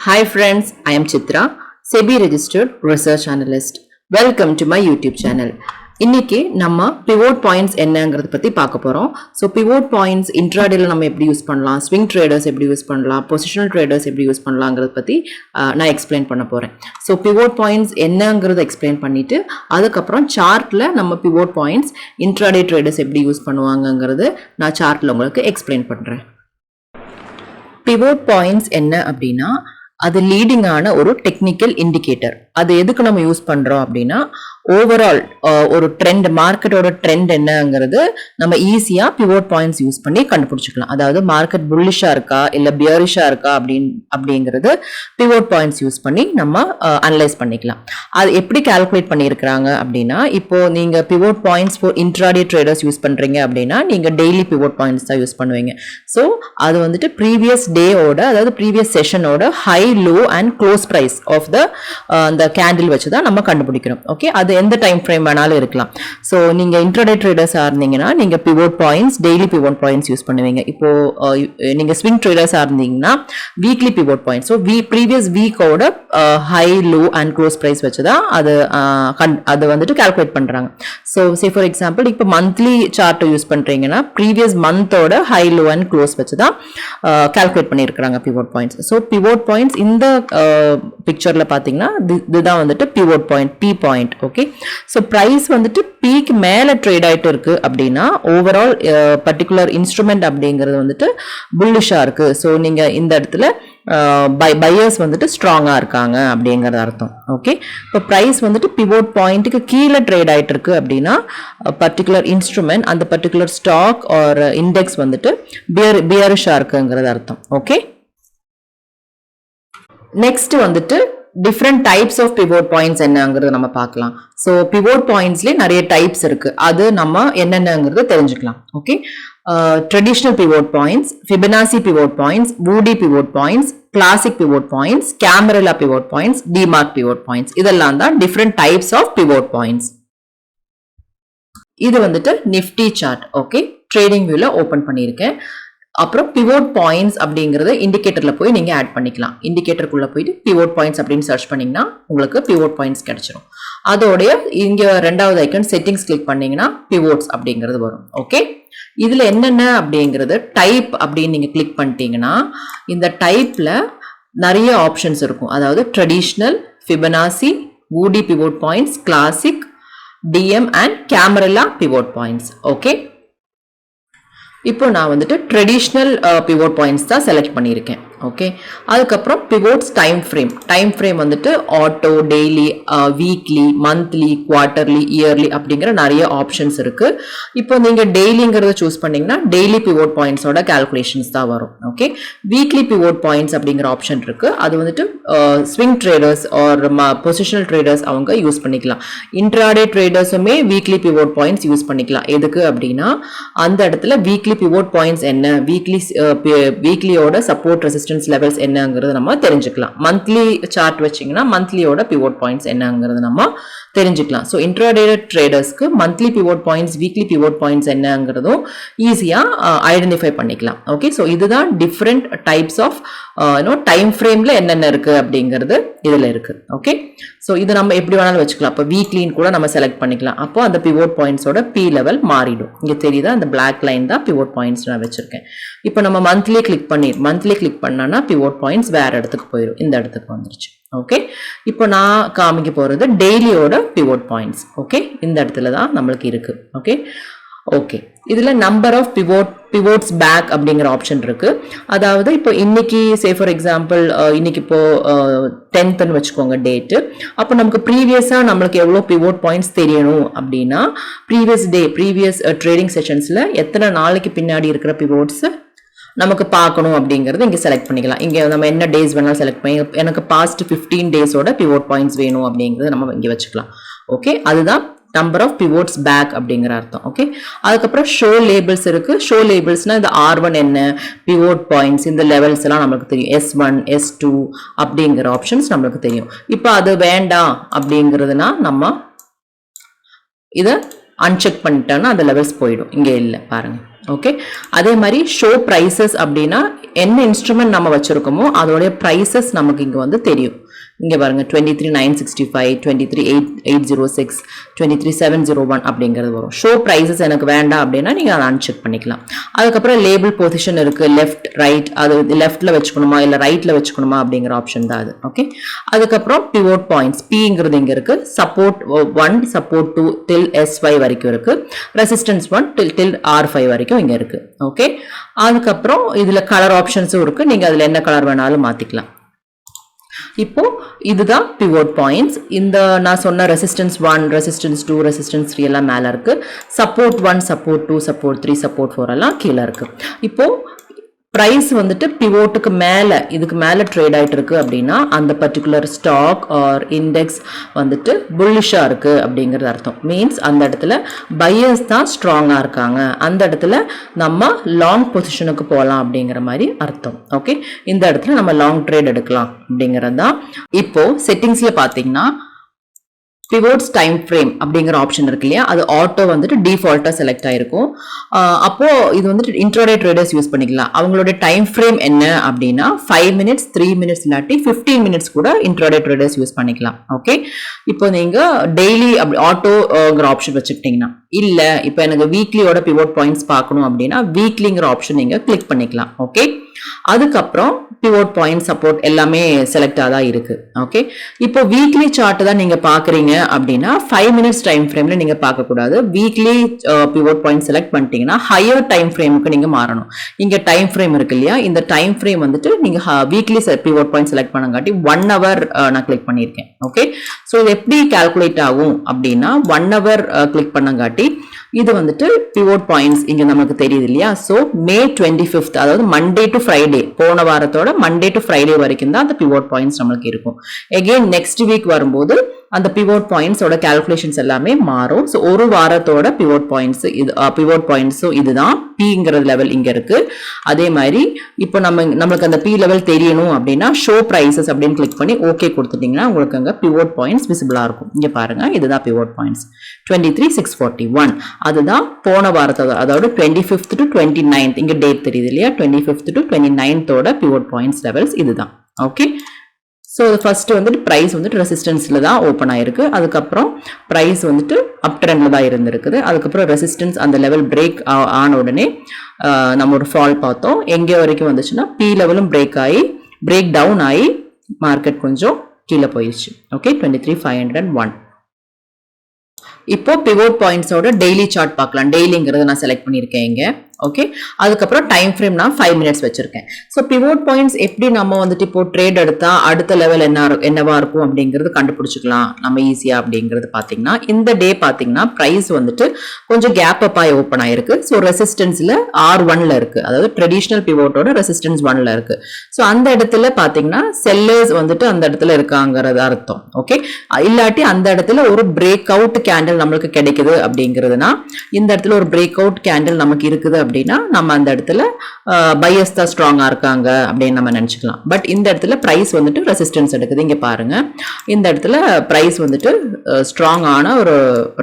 Hi friends, I am Chitra, SEBI registered research analyst. Welcome to my YouTube channel. இன்னைக்கு நம்ம pivot points என்னங்கிறத பத்தி பார்க்க போறோம். So pivot points intraday நம்ம எப்படி யூஸ் பண்ணலாம், swing traders எப்படி யூஸ் பண்ணலாம், positional traders எப்படி யூஸ் பண்ணலாம்ங்கறத பத்தி நான் எக்ஸ்பிளைன் பண்ண போறேன். So pivot points என்னங்கிறத எக்ஸ்பிளைன் பண்ணிட்டு அதுக்கு அப்புறம் சார்ட்ல நம்ம pivot points intraday traders எப்படி யூஸ் பண்ணுவாங்கங்கறது நான் சார்ட்ல உங்களுக்கு எக்ஸ்பிளைன் பண்றேன். Pivot points என்ன அப்படினா அது லீடிங் ஆன ஒரு டெக்னிக்கல் இண்டிகேட்டர். அது எதுக்கு நம்ம யூஸ் பண்றோம் அப்படின்னா ஓவரால் ஒரு ட்ரெண்ட், மார்க்கெட்டோட ட்ரெண்ட் என்னங்கிறது நம்ம ஈஸியா பிவோட் பாயிண்ட்ஸ் யூஸ் பண்ணி கண்டுபிடிச்சிக்கலாம். அதாவது மார்க்கெட் புல்லிஷா இருக்கா இல்ல பியரிஷா இருக்கா அப்படிங்கிறது பிவோட் பாயிண்ட்ஸ் யூஸ் பண்ணி நம்ம அனலைஸ் பண்ணிக்கலாம். அது எப்படி கால்குலேட் பண்ணியிருக்கிறாங்க அப்படின்னா, இப்போ நீங்க pivot points for intraday traders use பண்றீங்க அப்படின்னா நீங்க டெய்லி பிவோட் பாயிண்ட்ஸ் தான் யூஸ் பண்ணுவீங்க. ஸோ அது வந்துட்டு ப்ரீவியஸ் டேயோட, அதாவது ப்ரீவியஸ் செஷனோட high, low and close price of the candle வச்சு தான் நம்ம கண்டுபிடிக்கிறோம். ஓகே, அது எந்த டைம் ஃப்ரேம் வேணாலும் இருக்கலாம். ஸோ நீங்க இன்ட்ராடே ட்ரேடர்ஸா இருந்தீங்கன்னா நீங்க pivot points, daily pivot points use பண்ணுவீங்க. இப்போ நீங்க ஸ்விங் ட்ரேடர்ஸா இருந்தீங்கன்னா weekly pivot points, so previous வீக்கோட high, low and close price வச்சு தான் அது வந்துட்டு கால்குலேட் பண்றாங்க. ஸோ சே ஃபார் எக்ஸாம்பிள் இப்போ மந்த்லி சார்ட் யூஸ் பண்றீங்கன்னா ப்ரீவியஸ் மந்தோட ஹை, லோ அண்ட் க்ளோஸ் வச்சு தான் கால்குலேட் பண்ணியிருக்கிறாங்க pivot points. So pivot points இந்த பிக்சர்ல பாத்தீங்கன்னா இதுதான் வந்துட்டு pivot point, P point. Okay, so price வந்துட்டு பீக் மேல ட்ரேட் ஆயிட்டு இருக்கு அப்படின்னா ஓவரால் பர்டிகுலர் இன்ஸ்ட்ருமெண்ட் அப்படிங்கிறது வந்துட்டு புல்லிஷா இருக்கு. ஸோ நீங்க இந்த இடத்துல பையர்ஸ் வந்துட்டு ஸ்ட்ராங்கா இருக்காங்க அப்படிங்கறது அர்த்தம். ஓகே, இப்போ பிரைஸ் வந்துட்டு பிவோட் பாயிண்ட்டுக்கு கீழே ட்ரேட் ஆயிட்டு இருக்கு அப்படின்னா பர்டிகுலர் இன்ஸ்ட்ருமெண்ட், அந்த பர்டிகுலர் ஸ்டாக் ஆர் இண்டெக்ஸ் வந்துட்டு பியரிஷா இருக்குங்கிறது அர்த்தம். ஓகே, நெக்ஸ்ட் வந்துட்டு different types of pivot points என்னங்கிறது நம்ம பார்க்கலாம். ஸோ பிவோட் பாயிண்ட்ஸ்லேயே நிறைய டைப்ஸ் இருக்கு, அது நம்ம என்னென்னங்கிறது தெரிஞ்சுக்கலாம். Okay, traditional pivot points, Fibonacci pivot points, Woodie pivot points, classic pivot points, Camarilla pivot points, DeMark pivot points, இதெல்லாம் தான் different types of pivot points. இது வந்துட்டு நிஃப்டி சார்ட். ஓகே, ட்ரேடிங் வியூல ஓபன் பண்ணியிருக்கேன். அப்புறம் பிவோட் பாயிண்ட்ஸ் அப்படிங்கறத இண்டிகேட்டர்ல போய் நீங்க ஆட் பண்ணிக்கலாம். இண்டிகேட்டருக்குள்ள போயிட்டு பிவோட் பாயிண்ட்ஸ் அப்படின்னு சர்ச் பண்ணீங்கன்னா உங்களுக்கு பிவோட் பாயிண்ட்ஸ் கிடைச்சிடும். அதோடைய இங்க ரெண்டாவது ஐக்கன் செட்டிங்ஸ் கிளிக் பண்ணீங்கன்னா பிவோட்ஸ் அப்படிங்கிறது வரும். ஓகே, இதுல என்னென்ன அப்படிங்கிறது டைப் அப்படின்னு நீங்க கிளிக் பண்ணிட்டீங்கன்னா இந்த டைப்ல நிறைய ஆப்ஷன்ஸ் இருக்கும். அதாவது traditional, Fibonacci, Woodie pivot points, classic, DM and Camarilla pivot points. Okay, இப்போ நான் வந்துட்டு ட்ரெடிஷ்னல் பிவோட் பாயிண்ட்ஸ் தான் செலக்ட் பண்ணியிருக்கேன். ஓகே, அதுக்கப்புறம் பிவோட்ஸ் டைம் ஃப்ரேம் வந்துட்டு auto, daily, weekly, monthly, quarterly, yearly அப்படிங்கிற நிறைய ஆப்ஷன்ஸ் இருக்கு. இப்போ நீங்க டெய்லிங்கிறத சூஸ் பண்ணீங்கன்னா டெய்லி பிவோட் பாயிண்ட்ஸோட கால்குலேஷன்ஸ் தான் வரும். ஓகே, வீக்லி பிவோட் பாயிண்ட்ஸ் அப்படிங்கிற ஆப்ஷன் இருக்கு, அது வந்துட்டு swing traders or positional traders அவங்க யூஸ் பண்ணிக்கலாம். Intraday ட்ரேடர்ஸுமே weekly pivot points use பண்ணிக்கலாம். எதுக்கு அப்படின்னா அந்த இடத்துல வீக்லி பிவோட் பாயிண்ட்ஸ் என்ன, வீக்லியோட சப்போர்ட் ரெசிஸ்டன்ஸ் லெவல்ஸ் என்னங்கிறது நம்ம தெரிஞ்சுக்கலாம். மந்த்லி சார்ட் வச்சீங்கன்னா மந்த்லியோட பிவோட் பாயிண்ட்ஸ் என்னங்கிறது நம்ம தெரிஞ்சுக்கலாம். ஸோ இன்ட்ராடே ட்ரேடர்ஸ்க்கு monthly pivot points, weekly pivot points என்னங்கிறதும் ஈஸியா ஐடென்டிஃபை பண்ணிக்கலாம். ஓகே, ஸோ இதுதான் டிஃப்ரெண்ட் டைப்ஸ் ஆஃப் டைம் ஃப்ரேம்ல என்னென்ன இருக்கு அப்படிங்கிறது இதுல இருக்கு. ஓகே, ஸோ இது நம்ம எப்படி வேணாலும் வச்சுக்கலாம். அப்போ வீக்லின்னு கூட நம்ம செலக்ட் பண்ணிக்கலாம். அப்போ அந்த பிவோட் பாயிண்ட்ஸோட பி லெவல் மாறிடும். இங்க தெரியுதா, அந்த பிளாக் லைன் தான் பிவோட் பாயிண்ட்ஸ் நான் வச்சிருக்கேன். இப்போ நம்ம மந்த்லி கிளிக் பண்ணா பிவோட் பாயிண்ட்ஸ் வேற இடத்துக்கு போயிடும். இந்த இடத்துக்கு வந்துருச்சு. ஓகே, இப்போ நான் காமிக்க போறது டெய்லியோட பிவோட் பாயிண்ட்ஸ். ஓகே, இந்த இடத்துல தான் நம்மளுக்கு இருக்கு. ஓகே, ஓகே, இதுல நம்பர் ஆஃப் பிவோட்ஸ் பேக் அப்படிங்கிற ஆப்ஷன் இருக்கு. அதாவது இப்போ இன்னைக்கு சே ஃபார் எக்ஸாம்பிள் இன்னைக்கு இப்போ 10th வச்சுக்கோங்க டேட்டு. அப்போ நமக்கு ப்ரீவியஸா நம்மளுக்கு எவ்வளோ பிவோட் பாயிண்ட்ஸ் தெரியணும் அப்படின்னா ப்ரீவியஸ் ட்ரேடிங் செஷன்ஸ்ல எத்தனை நாளைக்கு பின்னாடி இருக்கிற பிவோட்ஸ் நமக்கு பார்க்கணும் அப்படிங்கறது இங்க செலக்ட் பண்ணிக்கலாம். இங்க நம்ம என்ன டேஸ் வேணாலும் செலக்ட் பண்ணி எனக்கு பாஸ்ட் 15 டேஸோட பிவோட் பாயிண்ட்ஸ் வேணும் அப்படிங்கறது நம்ம இங்க வச்சுக்கலாம். ஓகே, அதுதான் நம்பர் ஆஃப் பிவோட்ஸ் பேக் அப்படிங்கிற அர்த்தம். ஓகே, அதுக்கப்புறம் ஷோ லேபிள்ஸ் இருக்கு. ஷோ லேபிள்ஸ்னா இந்த R1 என்ன, பிவோட் பாயிண்ட்ஸ், இந்த லெவல்ஸ் எல்லாம் நமக்கு தெரியும். S1, S2 அப்படிங்கிற ஆப்ஷன்ஸ் நமக்கு தெரியும். இப்போ அது வேண்டாம் அப்படிங்கிறதுனா நம்ம இதை அன்செக் பண்ணிட்டோம்னா அந்த லெவல்ஸ் போயிடும். இங்க இல்லை பாருங்க. ஓகே, அதே மாதிரி ஷோ ப்ரைசஸ் அப்படின்னா என்ன இன்ஸ்ட்ருமெண்ட் நம்ம வச்சிருக்கோமோ அதோடைய ப்ரைசஸ் நமக்கு இங்கே வந்து தெரியும். இங்கே பாருங்க 23,965, 23,806, 23,701 அப்படிங்கிறது வரும். ஷோ ப்ரைசஸ் எனக்கு வேண்டாம் அப்படின்னா நீங்கள் அதை அன்செக் பண்ணிக்கலாம். அதுக்கப்புறம் லேபிள் பொசிஷன் இருக்கு, லெஃப்ட் ரைட், அது லெஃப்ட்ல வச்சுக்கணுமா இல்லை ரைட்ல வச்சுக்கணுமா அப்படிங்கிற ஆப்ஷன் தான் அது. ஓகே, அதுக்கப்புறம் பிவோட் பாயிண்ட்ஸ் பிங்கிறது இங்கே இருக்கு. சப்போர்ட் 1, சப்போர்ட் 2 till S5 வரைக்கும் இருக்கு. ரெசிஸ்டன்ஸ் 1 till R5 வரைக்கும் இங்கே இருக்கு. ஓகே, அதுக்கப்புறம் இதில் கலர் ஆப்ஷன்ஸும் இருக்கு. நீங்கள் அதில் என்ன கலர் வேணாலும் மாற்றிக்கலாம். இப்போ இதுதான் பிவோட் பாயிண்ட்ஸ். இந்த நான் சொன்ன ரெசிஸ்டன்ஸ் 1, ரெசிஸ்டன்ஸ் 2, ரெசிஸ்டன்ஸ் 3 எல்லாம் மேலே இருக்கு. சப்போர்ட் 1, சப்போர்ட் 2, சப்போர்ட் 3, சப்போர்ட் 4 எல்லாம் கீழே இருக்கு. இப்போ பிரைஸ் வந்துட்டு பிவோட்டுக்கு மேலே இதுக்கு மேலே ட்ரேட் ஆகிட்டு இருக்கு அப்படின்னா அந்த பர்டிகுலர் ஸ்டாக் ஆர் இண்டெக்ஸ் வந்துட்டு புல்லிஷாக இருக்கு அப்படிங்கிறது அர்த்தம். மீன்ஸ் அந்த இடத்துல பையர்ஸ் தான் ஸ்ட்ராங்காக இருக்காங்க, அந்த இடத்துல நம்ம லாங் பொசிஷனுக்கு போகலாம் அப்படிங்கிற மாதிரி அர்த்தம். ஓகே, இந்த இடத்துல நம்ம லாங் ட்ரேட் எடுக்கலாம் அப்படிங்கிறது தான். இப்போ செட்டிங்ஸில் பார்த்தீங்கன்னா பிவோட்ஸ் டைம் ஃப்ரேம் அப்படிங்கிற ஆப்ஷன் இருக்கு இல்லையா, அது ஆட்டோ வந்துட்டு டிஃபால்ட்டாக செலக்ட் ஆயிருக்கும். அப்போ இது வந்துட்டு இன்ட்ராடே ட்ரேடர்ஸ் யூஸ் பண்ணிக்கலாம். அவங்களோட டைம் ஃப்ரேம் என்ன அப்படின்னா 5 minutes, 3 minutes இல்லாட்டி 15 minutes கூட இன்ட்ராடே ட்ரேடர்ஸ் யூஸ் பண்ணிக்கலாம். ஓகே, இப்போ நீங்க டெய்லி அப்படி ஆட்டோங்கிற ஆப்ஷன் வச்சுக்கிட்டீங்கன்னா, இல்லை இப்போ எனக்கு வீக்லியோட பிவோட் பாயிண்ட்ஸ் பார்க்கணும் அப்படின்னா வீக்லிங்கிற ஆப்ஷன் நீங்க கிளிக் பண்ணிக்கலாம். ஓகே, அதுக்கப்புறம் பிவோட் பாயிண்ட் சப்போர்ட் எல்லாமே செலக்ட் ஆதான் இருக்கு. ஓகே, இப்போ வீக்லி சார்ட் தான் நீங்க பாக்குறீங்க அப்படின்னா 5 minutes டைம் ஃப்ரேம்ல நீங்க பார்க்க கூடாது. வீக்லி பிவோட் பாயிண்ட் செலக்ட் பண்ணிட்டீங்கன்னா ஹையர் டைம் ஃப்ரேமுக்கு நீங்க மாறணும். இங்க டைம் ஃப்ரேம் இருக்கு இல்லையா, இந்த டைம் ஃப்ரேம் வந்துட்டு நீங்க வீக்லி பிவோட் பாயிண்ட் செலக்ட் பண்ணங்காட்டி 1 hour நான் கிளிக் பண்ணியிருக்கேன். ஓகே, ஸோ இது எப்படி கால்குலேட் ஆகும் அப்படின்னா 1 hour கிளிக் பண்ணங்காட்டி இது வந்துட்டு பிவோட் பாயிண்ட்ஸ் இங்க நமக்கு தெரியுது இல்லையா. ஸோ May 25th, அதாவது மண்டே டு ஃப்ரைடே, போன வாரத்தோட மண்டே டு ஃப்ரைடே வரைக்கும் தான் அந்த பிவோட் பாயிண்ட்ஸ் நம்மளுக்கு இருக்கும். எகெயின் நெக்ஸ்ட் வீக் வரும்போது அந்த பிவோட் பாயிண்ட்ஸோட கால்குலேஷன்ஸ் எல்லாமே மாறும். ஸோ ஒரு வாரத்தோட பிவோட் பாயிண்ட்ஸ் இது பிவோட் பாயிண்ட்ஸும் இதுதான். பிங்கிற லெவல் இங்க இருக்கு. அதே மாதிரி இப்போ நம்மளுக்கு அந்த பி லெவல் தெரியணும் அப்படின்னா ஷோ பிரைசஸ் அப்படின்னு கிளிக் பண்ணி ஓகே கொடுத்துட்டீங்கன்னா உங்களுக்கு அங்கே பிவோட் பாயிண்ட்ஸ் விசிபிளா இருக்கும். இங்க பாருங்க, இதுதான் பிவோட் பாயிண்ட்ஸ் 23,641. அதுதான் போன வாரத்தோட, அதாவது 25th to 29th, இங்க டேட் தெரியுது இல்லையா, 25th to 29th pivot points levels இதுதான். ஓகே, ஸோ ஃபர்ஸ்ட் வந்துட்டு ப்ரைஸ் வந்துட்டு ரெசிஸ்டன்ஸில் தான் ஓப்பன் ஆயிருக்கு. அதுக்கப்புறம் ப்ரைஸ் வந்துட்டு அப் ட்ரெண்டில் தான் இருந்திருக்குது. அதுக்கப்புறம் ரெசிஸ்டன்ஸ் அந்த லெவல் பிரேக் ஆன உடனே நம்ம ஒரு ஃபால் பார்த்தோம். எங்கே வரைக்கும் வந்துச்சுன்னா பி லெவலும் பிரேக் டவுன் ஆகி மார்க்கெட் கொஞ்சம் கீழே போயிடுச்சு. ஓகே, 23,501. இப்போ பிவோட் பாயிண்ட்ஸோட டெய்லி சார்ட் பார்க்கலாம். டெய்லிங்கிறத நான் செலக்ட் பண்ணியிருக்கேன் இங்கே. ஓகே, அதுக்கப்புறம் டைம் ஃப்ரேம் நான் 5 minutes வச்சிருக்கேன். ஸோ பிவோட் பாயிண்ட்ஸ் எப்படி நம்ம வந்துட்டு இப்போ ட்ரேட் எடுத்தா அடுத்த லெவல் என்னவா இருக்கும் அப்படிங்கிறது கண்டுபிடிச்சிக்கலாம் நம்ம ஈஸியா அப்படிங்கிறது பார்த்தீங்கன்னா, இந்த டே பார்த்தீங்கன்னா ப்ரைஸ் வந்துட்டு கொஞ்சம் கேப் அப் ஆகி ஓப்பன் ஆயிருக்கு. ஸோ ரெசிஸ்டன்ஸ்ல R1ல இருக்கு, அதாவது ட்ரெடிஷனல் பிவோட்டோட ரெசிஸ்டன்ஸ் 1ல இருக்கு. ஸோ அந்த இடத்துல பார்த்தீங்கன்னா செல்லர்ஸ் வந்துட்டு அந்த இடத்துல இருக்காங்கிறது அர்த்தம். ஓகே, இல்லாட்டி அந்த இடத்துல ஒரு பிரேக் அவுட் கேண்டில் நம்மளுக்கு கிடைக்குது அப்படிங்கிறதுனா, இந்த இடத்துல ஒரு பிரேக் அவுட் கேண்டில் நமக்கு இருக்குது அப்படின்னா நம்ம அந்த இடத்துல பையர்ஸ் தான் ஸ்ட்ராங்கா இருக்காங்க அப்படின்னு நம்ம நினைச்சுக்கலாம். பட் இந்த இடத்துல பிரைஸ் வந்துட்டு ரெசிஸ்டன்ஸ் எடுக்குது. இங்க பாருங்க, இந்த இடத்துல பிரைஸ் வந்துட்டு ஸ்ட்ராங் ஆன ஒரு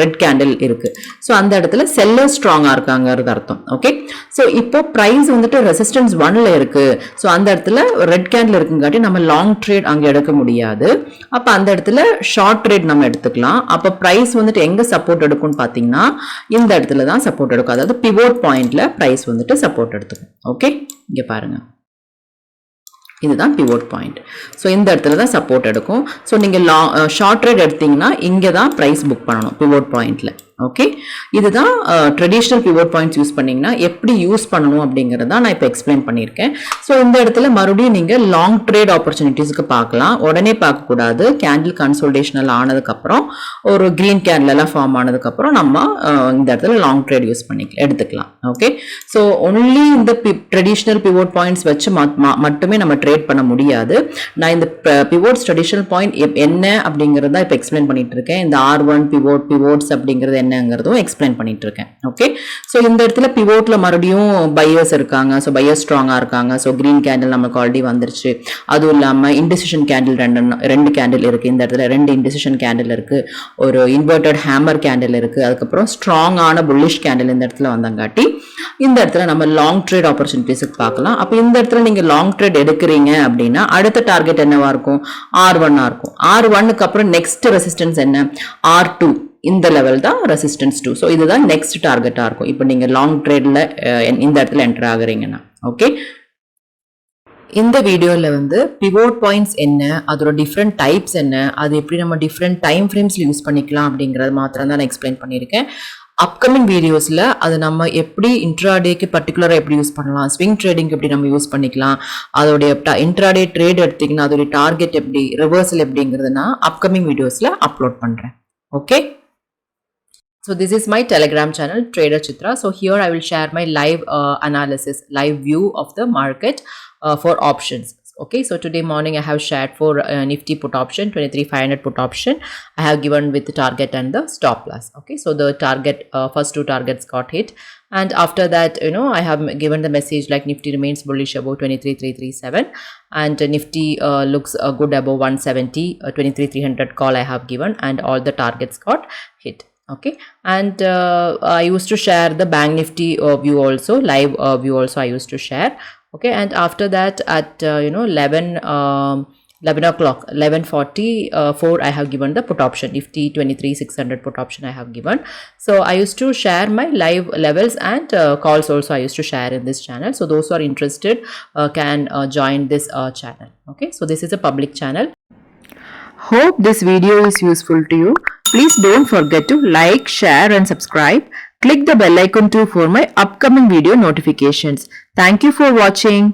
ரெட் கேண்டில் இருக்கு. ஸோ அந்த இடத்துல செல்லர் ஸ்ட்ராங்கா இருக்காங்கிறது அர்த்தம். ஓகே, ஸோ இப்போ பிரைஸ் வந்துட்டு ரெசிஸ்டன்ஸ் 1ல இருக்கு. ஸோ அந்த இடத்துல ரெட் கேண்டில் இருக்குங்காட்டி நம்ம லாங் ட்ரேட் அங்கே எடுக்க முடியாது. அப்போ அந்த இடத்துல ஷார்ட் ட்ரேட் நம்ம எடுத்துக்கலாம். அப்போ பிரைஸ் வந்துட்டு எங்க சப்போர்ட் எடுக்கும்னு பார்த்தீங்கன்னா இந்த இடத்துல தான் சப்போர்ட் எடுக்கும், அதாவது பிவோட் பாயிண்ட்ல பிரைஸ் வந்துட்டு சப்போர்ட் எடுத்துக்கும். ஓகே, இங்க பாருங்க, இதுதான் பிவோட் பாயிண்ட். ஸோ இந்த இடத்துல தான் சப்போர்ட் எடுக்கும். ஸோ நீங்க ஷார்ட் ட்ரேட் எடுத்தீங்கன்னா இங்கே தான் பிரைஸ் புக் பண்ணணும் பிவோட் பாயிண்ட்ல. ஓகே, இதுதான் ட்ரெடிஷ்னல் பிவோட் பாயிண்ட்ஸ் யூஸ் பண்ணீங்கன்னா எப்படி யூஸ் பண்ணணும் அப்படிங்கிறத நான் இப்போ எக்ஸ்பிளைன் பண்ணியிருக்கேன். ஸோ இந்த இடத்துல மறுபடியும் நீங்கள் லாங் ட்ரேட் ஆப்பர்ச்சுனிட்டிஸ்க்கு பார்க்கலாம். உடனே பார்க்கக்கூடாது. கேண்டில் கன்சோல்டேஷனல் ஆனதுக்கப்புறம் ஒரு கிரீன் கேண்டில் எல்லாம் ஃபார்ம் ஆனதுக்கப்புறம் நம்ம இந்த இடத்துல லாங் ட்ரேட் யூஸ் எடுத்துக்கலாம். ஓகே, ஸோ ஒன்லி இந்த ட்ரெடிஷ்னல் பிவோட் பாயிண்ட்ஸ் வச்சு மட்டுமே நம்ம ட்ரேட் பண்ண முடியாது. நான் இந்த பிவோட்ஸ் ட்ரெடிஷ்னல் பாயிண்ட் என்ன அப்படிங்கிறத இப்போ எக்ஸ்பிளைன் பண்ணிட்டு இருக்கேன். இந்த R1 பிவோட்ஸ் அப்படிங்கிறது என்னங்கிறதும் எக்ஸ்பிளைன் பண்ணிட்டு இருக்கேன். ஓகே, ஸோ இந்த இடத்துல பிவோட்ல மறுபடியும் பையர்ஸ் இருக்காங்க. ஸோ பையர்ஸ் ஸ்ட்ராங்கா இருக்காங்க. ஸோ கிரீன் கேண்டில் நமக்கு ஆல்ரெடி வந்துருச்சு. அதுவும் இல்லாம இன்டிசிஷன் கேண்டில் ரெண்டு கேண்டில் இருக்கு. இந்த இடத்துல 2 இன்டிசிஷன் கேண்டில் இருக்கு, ஒரு இன்வெர்டட் ஹேமர் கேண்டில் இருக்கு, அதுக்கப்புறம் ஸ்ட்ராங்கான புல்லிஷ் கேண்டில் இந்த இடத்துல வந்தங்காட்டி இந்த இடத்துல நம்ம லாங் ட்ரேட் ஆப்பர்ச்சுனிட்டிஸுக்கு பார்க்கலாம். அப்போ இந்த இடத்துல நீங்க லாங் ட்ரேட் எடுக்கிறீங்க அப்படின்னா அடுத்த டார்கெட் என்னவா இருக்கும்? R1 இருக்கும். R1க்கு அப்புறம் நெக்ஸ்ட் ரெசிஸ்டன்ஸ் என்ன? R2. இந்த லெவல் தான் ரெசிஸ்டன்ஸ் 2. ஸோ இதுதான் நெக்ஸ்ட் டார்கெட்டா இருக்கும் இப்போ நீங்க லாங் ட்ரேட்ல இந்த இடத்துல என்டர் ஆகுறீங்கன்னா. ஓகே, இந்த வீடியோவில் வந்து பிவோட் பாயிண்ட்ஸ் என்ன, அதோட டிஃப்ரெண்ட் டைப்ஸ் என்ன, அது எப்படி நம்ம டிஃப்ரெண்ட் டைம் ஃப்ரேம்ஸில் யூஸ் பண்ணிக்கலாம் அப்படிங்கிறது மாத்திரம் தான் நான் எக்ஸ்பிளைன் பண்ணியிருக்கேன். அப்கமிங் வீடியோஸில் அது நம்ம எப்படி இன்ட்ராடேக்கு பர்டிகுலராக எப்படி யூஸ் பண்ணலாம், ஸ்விங் ட்ரேடிங் எப்படி நம்ம யூஸ் பண்ணிக்கலாம், அதோடைய இன்ட்ராடே ட்ரேட் எடுத்திங்கன்னா அதோடைய டார்கெட் எப்படி, ரிவர்சல் எப்படிங்கிறது நான் அப்கமிங் வீடியோஸில் அப்லோட் பண்ணுறேன். Okay, so this is my Telegram channel, Trader Chitra. So here I will share my live analysis, live view of the market for options. Okay, so today morning I have shared for Nifty put option, 23,500 put option. I have given with the target and the stop loss. Okay, so the target, first 2 targets got hit. And after that, I have given the message like Nifty remains bullish above 23,337 and Nifty looks good above 170, 23,300 call I have given and all the targets got hit. Okay, and I used to share the Bank Nifty view also, live view also I used to share. Okay, and after that at 11 o'clock, 11:44 I have given the put option, Nifty 23,600 put option I have given. So I used to share my live levels and calls also I used to share in this channel. So those who are interested can join this channel. Okay, so this is a public channel. Hope this video is useful to you. Please don't forget to like, share and subscribe. Click the bell icon too for my upcoming video notifications. Thank you for watching.